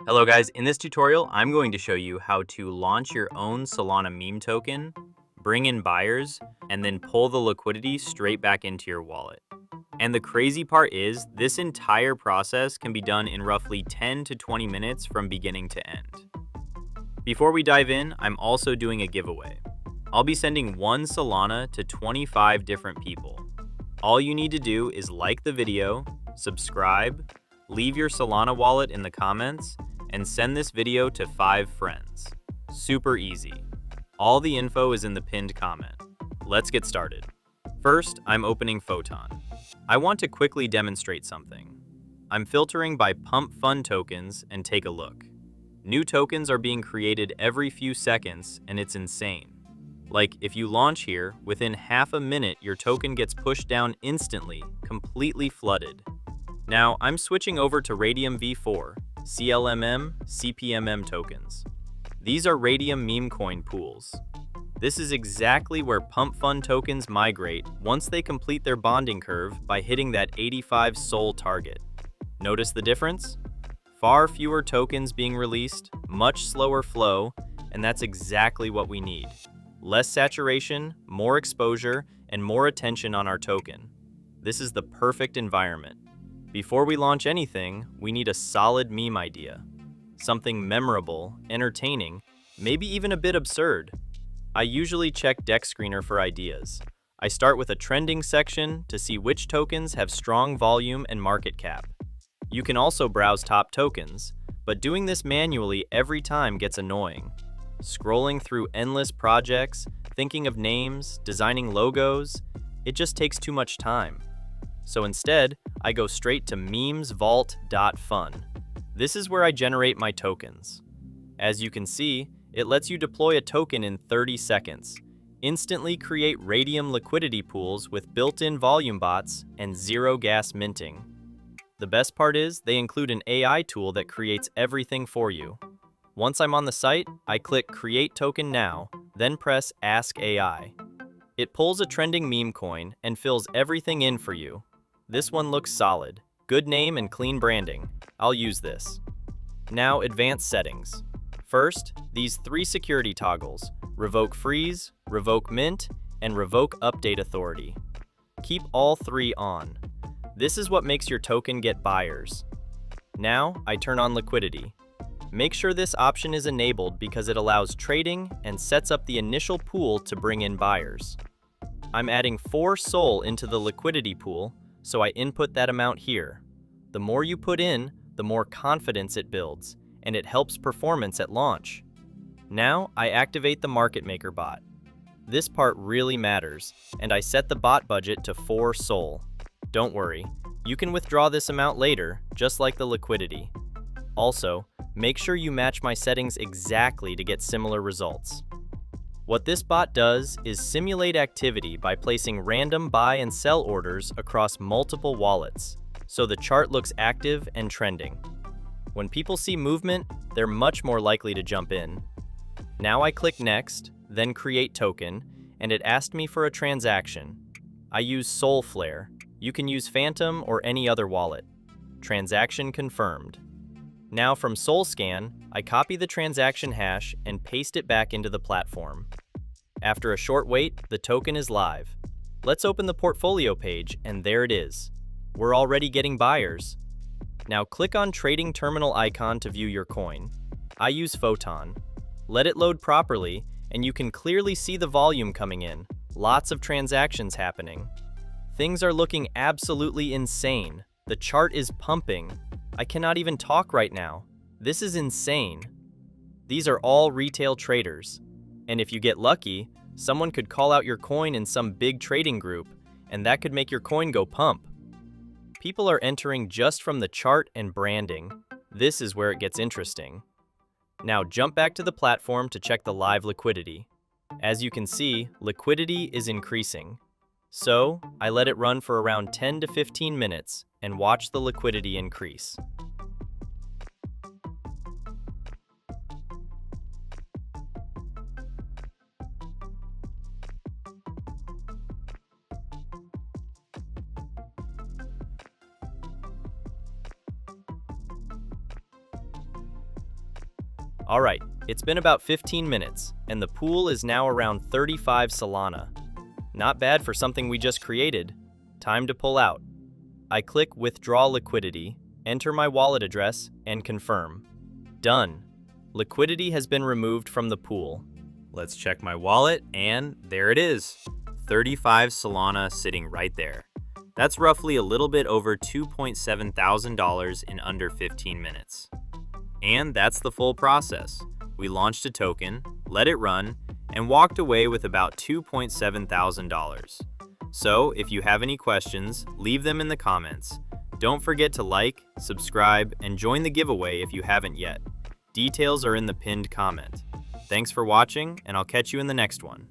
Hello guys, in this tutorial, I'm going to show you how to launch your own Solana meme token, bring in buyers, and then pull the liquidity straight back into your wallet. And the crazy part is, this entire process can be done in roughly 10 to 20 minutes from beginning to end. Before we dive in, I'm also doing a giveaway. I'll be sending one Solana to 25 different people. All you need to do is like the video, subscribe, leave your Solana wallet in the comments, and send this video to 5 friends. Super easy. All the info is in the pinned comment. Let's get started. First, I'm opening Photon. I want to quickly demonstrate something. I'm filtering by pump fund tokens and take a look. New tokens are being created every few seconds and it's insane. Like if you launch here, within half a minute your token gets pushed down instantly, completely flooded. Now I'm switching over to Radium V4, CLMM, CPMM tokens. These are Radium memecoin pools. This is exactly where pump fund tokens migrate once they complete their bonding curve by hitting that 85 SOL target. Notice the difference? Far fewer tokens being released, much slower flow, and that's exactly what we need. Less saturation, more exposure, and more attention on our token. This is the perfect environment. Before we launch anything, we need a solid meme idea. Something memorable, entertaining, maybe even a bit absurd. I usually check Deck Screener for ideas. I start with a trending section to see which tokens have strong volume and market cap. You can also browse top tokens, but doing this manually every time gets annoying. Scrolling through endless projects, thinking of names, designing logos, it just takes too much time. So instead, I go straight to memesvault.fun. This is where I generate my tokens. As you can see, it lets you deploy a token in 30 seconds, instantly create Radium liquidity pools with built-in volume bots, and zero gas minting. The best part is they include an AI tool that creates everything for you. Once I'm on the site, I click Create Token Now, then press Ask AI. It pulls a trending meme coin and fills everything in for you. This one looks solid. Good name and clean branding. I'll use this. Now, advanced settings. First, these 3 security toggles: Revoke Freeze, Revoke Mint, and Revoke Update Authority. Keep all 3 on. This is what makes your token get buyers. Now, I turn on liquidity. Make sure this option is enabled because it allows trading and sets up the initial pool to bring in buyers. I'm adding 4 SOL into the liquidity pool, so I input that amount here. The more you put in, the more confidence it builds, and it helps performance at launch. Now, I activate the market maker bot. This part really matters, and I set the bot budget to 4 SOL. Don't worry, you can withdraw this amount later, just like the liquidity. Also, make sure you match my settings exactly to get similar results. What this bot does is simulate activity by placing random buy and sell orders across multiple wallets, so the chart looks active and trending. When people see movement, they're much more likely to jump in. Now I click Next, then Create Token, and it asked me for a transaction. I use Solflare. You can use Phantom or any other wallet. Transaction confirmed. Now from SolScan, I copy the transaction hash and paste it back into the platform. After a short wait, the token is live. Let's open the portfolio page, and there it is. We're already getting buyers. Now click on Trading Terminal icon to view your coin. I use Photon. Let it load properly, and you can clearly see the volume coming in. Lots of transactions happening. Things are looking absolutely insane. The chart is pumping. I cannot even talk right now. This is insane. These are all retail traders. And if you get lucky, someone could call out your coin in some big trading group, and that could make your coin go pump. People are entering just from the chart and branding. This is where it gets interesting. Now jump back to the platform to check the live liquidity. As you can see, liquidity is increasing. So, I let it run for around 10 to 15 minutes and watch the liquidity increase. Alright, it's been about 15 minutes, and the pool is now around 35 Solana. Not bad for something we just created. Time to pull out. I click Withdraw Liquidity, enter my wallet address, and confirm. Done. Liquidity has been removed from the pool. Let's check my wallet, and there it is. 35 Solana sitting right there. That's roughly a little bit over $2.7 thousand in under 15 minutes. And that's the full process. We launched a token, let it run, and walked away with about $2.7 thousand. So if you have any questions, leave them in the comments. Don't forget to like, subscribe, and join the giveaway if you haven't yet. Details are in the pinned comment. Thanks for watching, and I'll catch you in the next one.